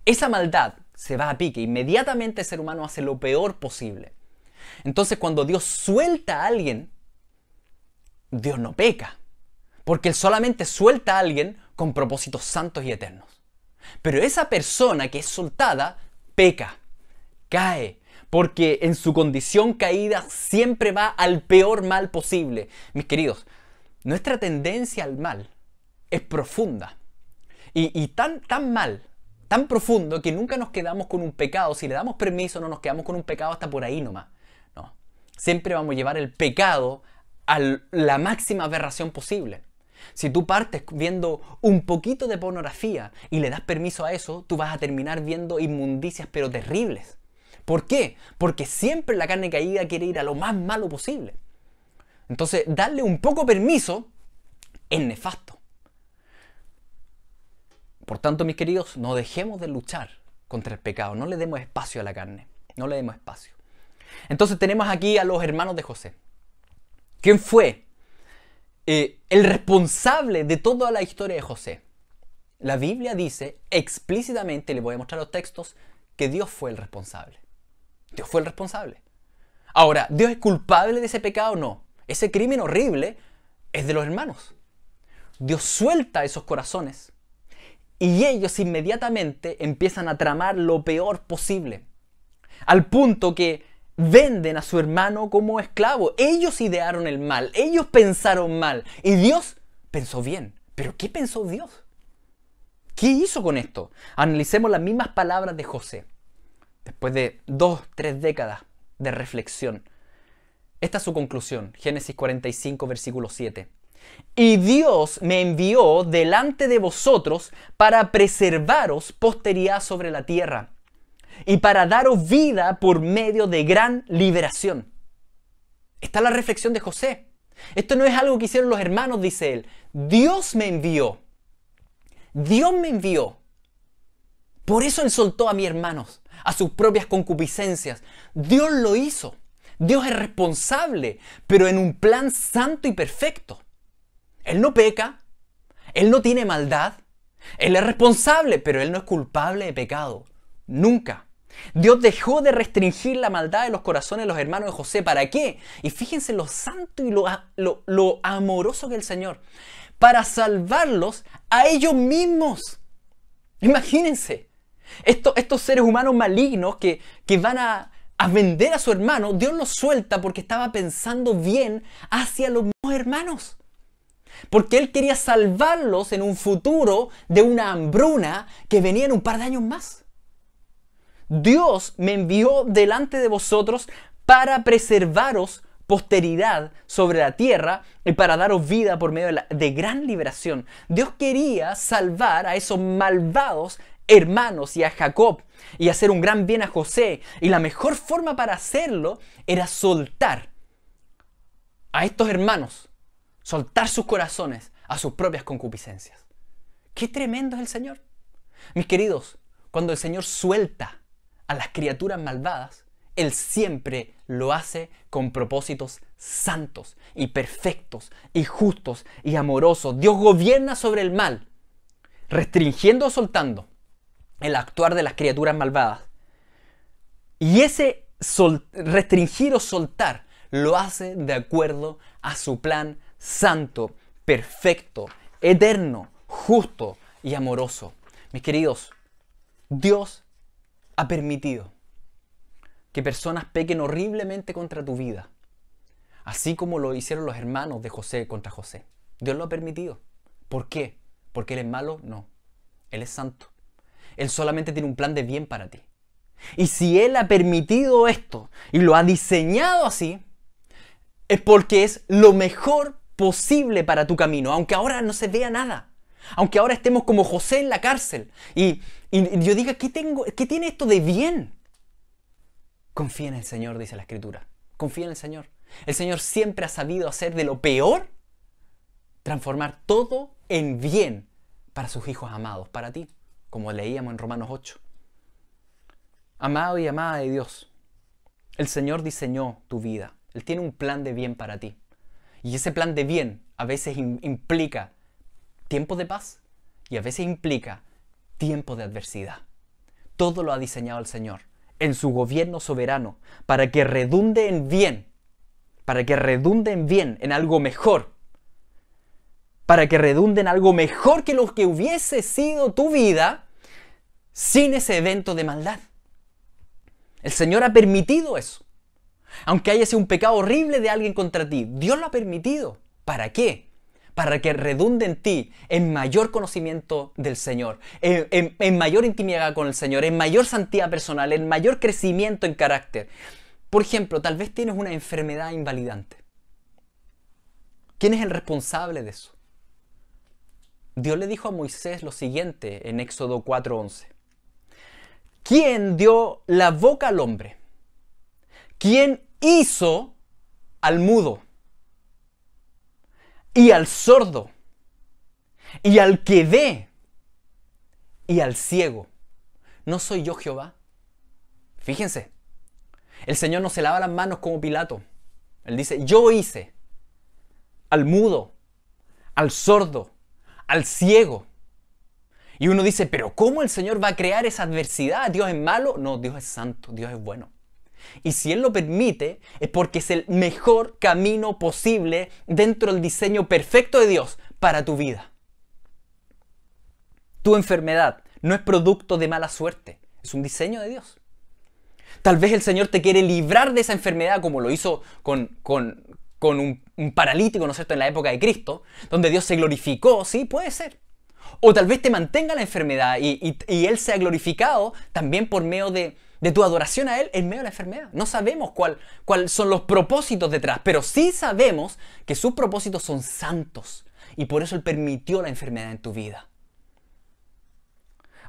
esa maldad se va a pique. Inmediatamente el ser humano hace lo peor posible. Entonces cuando Dios suelta a alguien, Dios no peca. Porque Él solamente suelta a alguien con propósitos santos y eternos. Pero esa persona que es soltada, peca, cae. Porque en su condición caída siempre va al peor mal posible. Mis queridos, nuestra tendencia al mal es profunda. Y tan mal, tan profundo, que nunca nos quedamos con un pecado. Si le damos permiso, no nos quedamos con un pecado hasta por ahí nomás. No. Siempre vamos a llevar el pecado a la máxima aberración posible. Si tú partes viendo un poquito de pornografía y le das permiso a eso, tú vas a terminar viendo inmundicias pero terribles. ¿Por qué? Porque siempre la carne caída quiere ir a lo más malo posible. Entonces, darle un poco permiso es nefasto. Por tanto, mis queridos, no dejemos de luchar contra el pecado. No le demos espacio a la carne. No le demos espacio. Entonces tenemos aquí a los hermanos de José. ¿Quién fue el responsable de toda la historia de José? La Biblia dice explícitamente, le voy a mostrar los textos, que Dios fue el responsable. Dios fue el responsable. Ahora, ¿Dios es culpable de ese pecado? No. Ese crimen horrible es de los hermanos. Dios suelta esos corazones y ellos inmediatamente empiezan a tramar lo peor posible. Al punto que venden a su hermano como esclavo. Ellos idearon el mal, ellos pensaron mal y Dios pensó bien. ¿Pero qué pensó Dios? ¿Qué hizo con esto? Analicemos las mismas palabras de José. Después de 2-3 décadas de reflexión. Esta es su conclusión. Génesis 45, versículo 7. Y Dios me envió delante de vosotros para preservaros posteridad sobre la tierra y para daros vida por medio de gran liberación. Esta es la reflexión de José. Esto no es algo que hicieron los hermanos, dice él. Dios me envió. Dios me envió. Por eso él soltó a mis hermanos, a sus propias concupiscencias. Dios lo hizo. Dios es responsable, pero en un plan santo y perfecto. Él no peca, Él no tiene maldad, Él es responsable, pero Él no es culpable de pecado. Nunca. Dios dejó de restringir la maldad de los corazones de los hermanos de José. ¿Para qué? Y fíjense lo santo y lo amoroso que es el Señor. Para salvarlos a ellos mismos. Imagínense. Estos seres humanos malignos que van a vender a su hermano, Dios los suelta porque estaba pensando bien hacia los mismos hermanos. Porque Él quería salvarlos en un futuro de una hambruna que venía en un par de años más. Dios me envió delante de vosotros para preservaros posteridad sobre la tierra y para daros vida por medio de gran liberación. Dios quería salvar a esos malvados hermanos y a Jacob y hacer un gran bien a José. Y la mejor forma para hacerlo era soltar a estos hermanos, soltar sus corazones a sus propias concupiscencias. ¡Qué tremendo es el Señor! Mis queridos, cuando el Señor suelta a las criaturas malvadas, Él siempre lo hace con propósitos santos y perfectos y justos y amorosos. Dios gobierna sobre el mal, restringiendo o soltando el actuar de las criaturas malvadas. Y ese restringir o soltar lo hace de acuerdo a su plan santo, perfecto, eterno, justo y amoroso. Mis queridos, Dios ha permitido que personas pequen horriblemente contra tu vida, así como lo hicieron los hermanos de José contra José. Dios lo ha permitido. ¿Por qué? ¿Porque Él es malo? No. Él es santo. Él solamente tiene un plan de bien para ti. Y si Él ha permitido esto y lo ha diseñado así, es porque es lo mejor posible para tu camino, aunque ahora no se vea nada. Aunque ahora estemos como José en la cárcel y yo diga, ¿qué tiene esto de bien? Confía en el Señor, dice la Escritura. Confía en el Señor. El Señor siempre ha sabido hacer de lo peor, transformar todo en bien para sus hijos amados, para ti, como leíamos en Romanos 8. Amado y amada de Dios, el Señor diseñó tu vida. Él tiene un plan de bien para ti. Y ese plan de bien a veces implica tiempos de paz y a veces implica tiempos de adversidad. Todo lo ha diseñado el Señor en su gobierno soberano para que redunde en bien, en algo mejor, para que redunde en algo mejor que lo que hubiese sido tu vida sin ese evento de maldad. El Señor ha permitido eso. Aunque haya sido un pecado horrible de alguien contra ti, Dios lo ha permitido. ¿Para qué? Para que redunde en ti en mayor conocimiento del Señor, en mayor intimidad con el Señor, en mayor santidad personal, en mayor crecimiento en carácter. Por ejemplo, tal vez tienes una enfermedad invalidante. ¿Quién es el responsable de eso? Dios le dijo a Moisés lo siguiente en Éxodo 4:11. ¿Quién dio la boca al hombre? ¿Quién hizo al mudo? Y al sordo, y al que ve, y al ciego. ¿No soy yo Jehová? Fíjense, el Señor no se lava las manos como Pilato. Él dice, yo hice al mudo, al sordo, al ciego. Y uno dice, pero ¿cómo el Señor va a crear esa adversidad? ¿Dios es malo? No, Dios es santo, Dios es bueno. Y si Él lo permite, es porque es el mejor camino posible dentro del diseño perfecto de Dios para tu vida. Tu enfermedad no es producto de mala suerte, es un diseño de Dios. Tal vez el Señor te quiere librar de esa enfermedad como lo hizo con un paralítico, ¿no es cierto?, en la época de Cristo, donde Dios se glorificó, sí, puede ser. O tal vez te mantenga la enfermedad y Él sea glorificado también por medio de tu adoración a Él en medio de la enfermedad. No sabemos cuáles son los propósitos detrás, pero sí sabemos que sus propósitos son santos y por eso Él permitió la enfermedad en tu vida.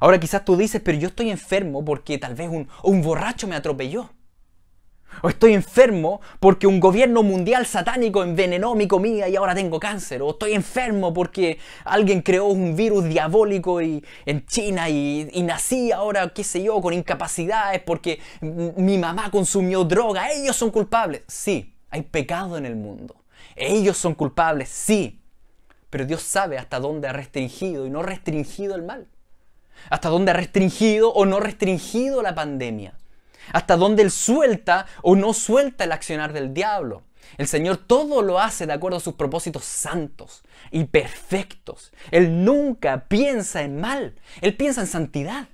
Ahora quizás tú dices, pero yo estoy enfermo porque tal vez un borracho me atropelló. O estoy enfermo porque un gobierno mundial satánico envenenó mi comida y ahora tengo cáncer. O estoy enfermo porque alguien creó un virus diabólico en China y nací ahora, qué sé yo, con incapacidades porque mi mamá consumió droga. Ellos son culpables. Sí, hay pecado en el mundo. Ellos son culpables, sí. Pero Dios sabe hasta dónde ha restringido y no restringido el mal. Hasta dónde ha restringido o no restringido la pandemia. Hasta dónde Él suelta o no suelta el accionar del diablo. El Señor todo lo hace de acuerdo a sus propósitos santos y perfectos. Él nunca piensa en mal. Él piensa en santidad.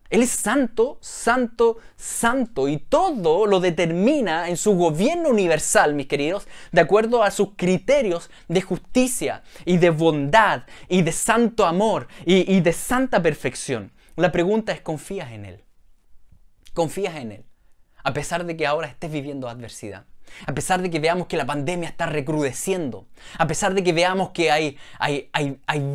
Él es santo, santo, santo. Y todo lo determina en su gobierno universal, mis queridos, de acuerdo a sus criterios de justicia y de bondad y de santo amor y de santa perfección. La pregunta es, ¿confías en Él? ¿Confías en Él? A pesar de que ahora estés viviendo adversidad. A pesar de que veamos que la pandemia está recrudeciendo. A pesar de que veamos que hay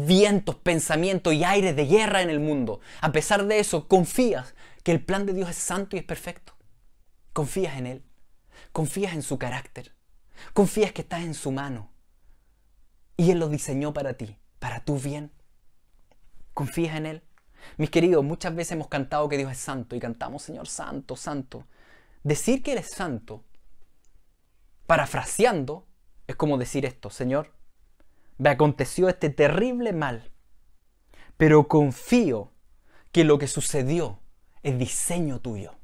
vientos, pensamientos y aires de guerra en el mundo. A pesar de eso, confías que el plan de Dios es santo y es perfecto. Confías en Él. Confías en su carácter. Confías que estás en su mano. Y Él lo diseñó para ti, para tu bien. ¿Confías en Él? Mis queridos, muchas veces hemos cantado que Dios es santo y cantamos, Señor, santo, santo. Decir que Él es santo, parafraseando, es como decir esto, Señor, me aconteció este terrible mal, pero confío que lo que sucedió es diseño tuyo,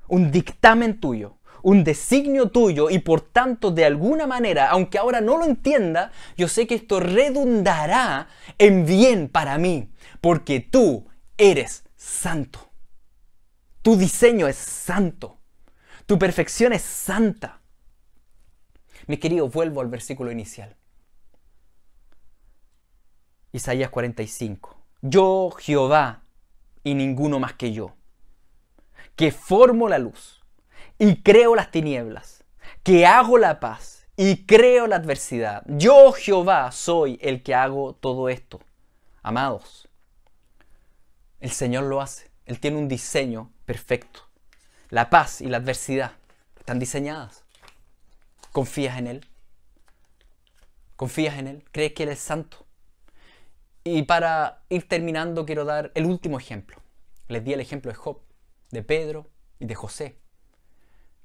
un dictamen tuyo, un designio tuyo y por tanto de alguna manera, aunque ahora no lo entienda, yo sé que esto redundará en bien para mí, porque tú eres santo. Tu diseño es santo. Tu perfección es santa. Mis queridos, vuelvo al versículo inicial. Isaías 45. Yo, Jehová, y ninguno más que yo. que formo la luz y creo las tinieblas, que hago la paz y creo la adversidad. Yo, Jehová, soy el que hago todo esto. Amados, el Señor lo hace. Él tiene un diseño perfecto. La paz y la adversidad están diseñadas. ¿Confías en Él? ¿Confías en Él? ¿Crees que Él es santo? Y para ir terminando quiero dar el último ejemplo. Les di el ejemplo de Job, de Pedro y de José.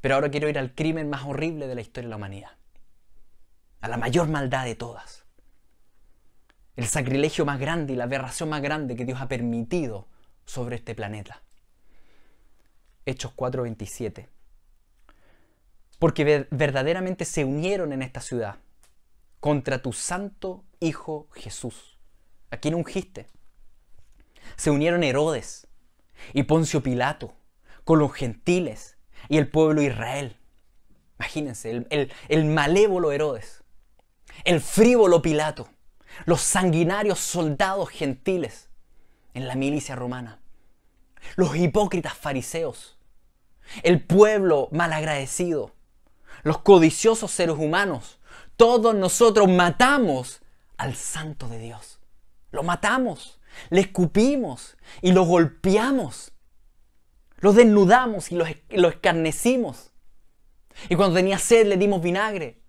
Pero ahora quiero ir al crimen más horrible de la historia de la humanidad. A la mayor maldad de todas. El sacrilegio más grande y la aberración más grande que Dios ha permitido sobre este planeta. Hechos 4:27. Porque verdaderamente se unieron en esta ciudad contra tu santo Hijo Jesús, a quien ungiste. Se unieron Herodes y Poncio Pilato con los gentiles y el pueblo de Israel. Imagínense, el malévolo Herodes, el frívolo Pilato, los sanguinarios soldados gentiles en la milicia romana, los hipócritas fariseos, el pueblo malagradecido, los codiciosos seres humanos. Todos nosotros matamos al Santo de Dios. Lo matamos, le escupimos y lo golpeamos. Lo desnudamos y lo escarnecimos. Y cuando tenía sed le dimos vinagre.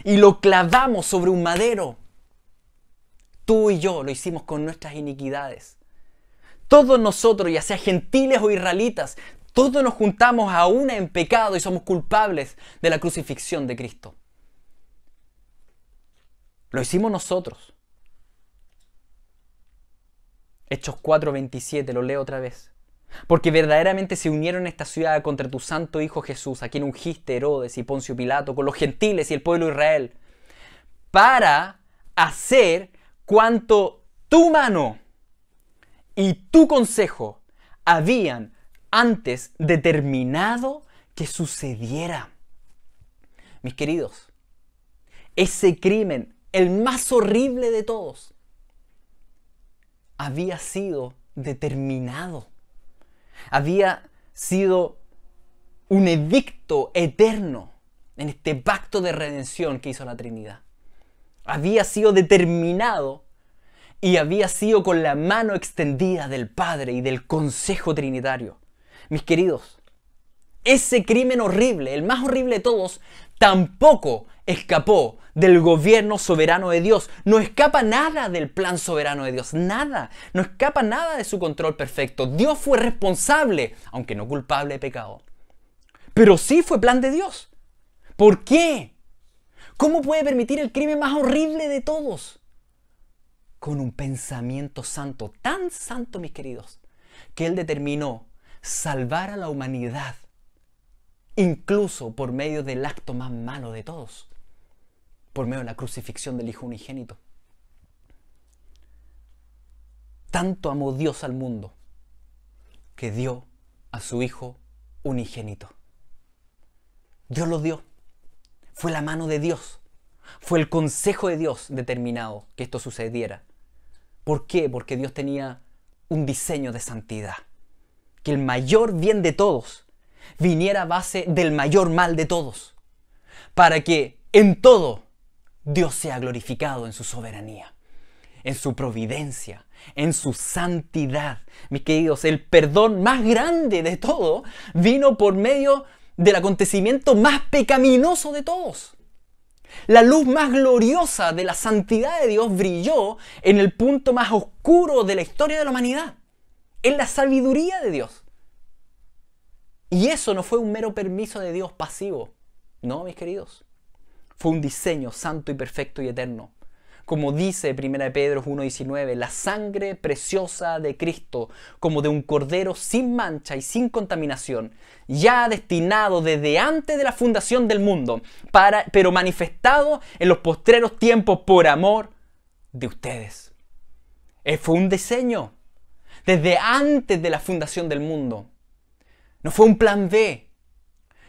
Y lo clavamos sobre un madero. Tú y yo lo hicimos con nuestras iniquidades. Todos nosotros, ya sea gentiles o israelitas, todos nos juntamos a una en pecado y somos culpables de la crucifixión de Cristo. Lo hicimos nosotros. Hechos 4:27, lo leo otra vez. Porque verdaderamente se unieron en esta ciudad contra tu santo Hijo Jesús, a quien ungiste Herodes y Poncio Pilato, con los gentiles y el pueblo de Israel, para hacer cuanto tu mano y tu consejo habían antes determinado que sucediera. Mis queridos, ese crimen, el más horrible de todos, había sido determinado. Había sido un edicto eterno en este pacto de redención que hizo la Trinidad. Había sido determinado y había sido con la mano extendida del Padre y del Consejo Trinitario. Mis queridos, ese crimen horrible, el más horrible de todos, tampoco escapó del gobierno soberano de Dios. No escapa nada del plan soberano de Dios. Nada. No escapa nada de su control perfecto. Dios fue responsable, aunque no culpable de pecado. Pero sí fue plan de Dios. ¿Por qué? ¿Cómo puede permitir el crimen más horrible de todos? Con un pensamiento santo, tan santo, mis queridos, que Él determinó salvar a la humanidad, incluso por medio del acto más malo de todos, por medio de la crucifixión del Hijo unigénito. Tanto amó Dios al mundo que dio a su Hijo unigénito. Dios lo dio. Fue la mano de Dios. Fue el consejo de Dios determinado que esto sucediera. ¿Por qué? Porque Dios tenía un diseño de santidad. Que el mayor bien de todos viniera a base del mayor mal de todos. Para que en todo Dios sea glorificado en su soberanía, en su providencia, en su santidad. Mis queridos, el perdón más grande de todo vino por medio del acontecimiento más pecaminoso de todos. La luz más gloriosa de la santidad de Dios brilló en el punto más oscuro de la historia de la humanidad, en la sabiduría de Dios. Y eso no fue un mero permiso de Dios pasivo. No, mis queridos. Fue un diseño santo y perfecto y eterno. Como dice 1 Pedro 1:19, la sangre preciosa de Cristo, como de un cordero sin mancha y sin contaminación, ya destinado desde antes de la fundación del mundo, pero manifestado en los postreros tiempos por amor de ustedes. Fue un diseño desde antes de la fundación del mundo. No fue un plan B,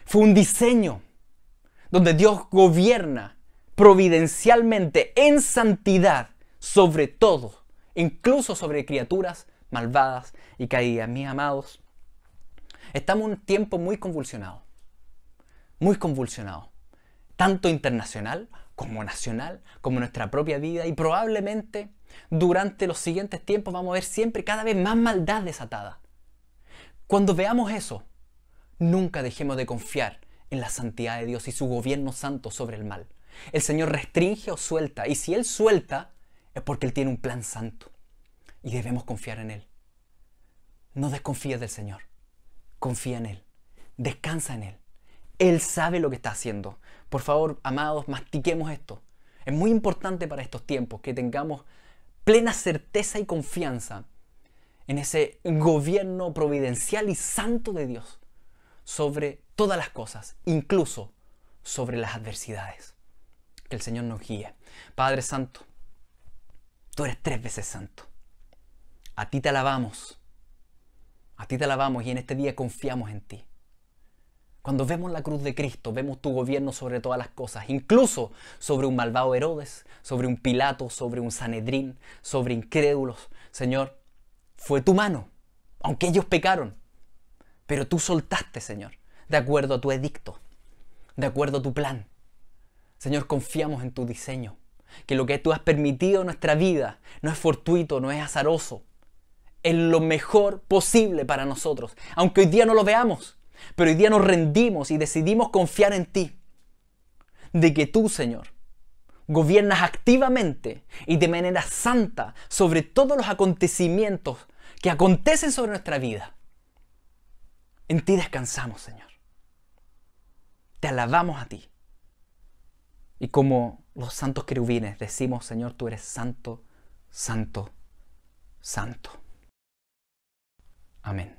fue un diseño donde Dios gobierna providencialmente en santidad sobre todo, incluso sobre criaturas malvadas y caídas. Mis amados, Estamos en un tiempo muy convulsionado, tanto internacional como nacional, como nuestra propia vida, y probablemente durante los siguientes tiempos vamos a ver siempre cada vez más maldad desatada. Cuando veamos eso, nunca dejemos de confiar en la santidad de Dios y su gobierno santo sobre el mal. El Señor restringe o suelta, y si Él suelta es porque Él tiene un plan santo y debemos confiar en Él. No desconfíes del Señor, confía en Él, descansa en Él. Él sabe lo que está haciendo. Por favor, amados, mastiquemos esto. Es muy importante para estos tiempos que tengamos plena certeza y confianza en ese gobierno providencial y santo de Dios sobre todas las cosas, incluso sobre las adversidades. Que el Señor nos guíe. Padre Santo, tú eres 3 veces santo. A ti te alabamos. A ti te alabamos y en este día confiamos en ti. Cuando vemos la cruz de Cristo, vemos tu gobierno sobre todas las cosas, incluso sobre un malvado Herodes, sobre un Pilato, sobre un Sanedrín, sobre incrédulos. Señor, fue tu mano, aunque ellos pecaron, pero tú soltaste, Señor, de acuerdo a tu edicto, de acuerdo a tu plan. Señor, confiamos en tu diseño, que lo que tú has permitido en nuestra vida no es fortuito, no es azaroso, es lo mejor posible para nosotros, aunque hoy día no lo veamos. Pero hoy día nos rendimos y decidimos confiar en ti, de que tú, Señor, gobiernas activamente y de manera santa sobre todos los acontecimientos que acontecen sobre nuestra vida. En ti descansamos, Señor. Te alabamos a ti. Y como los santos querubines decimos, Señor, tú eres santo, santo, santo. Amén.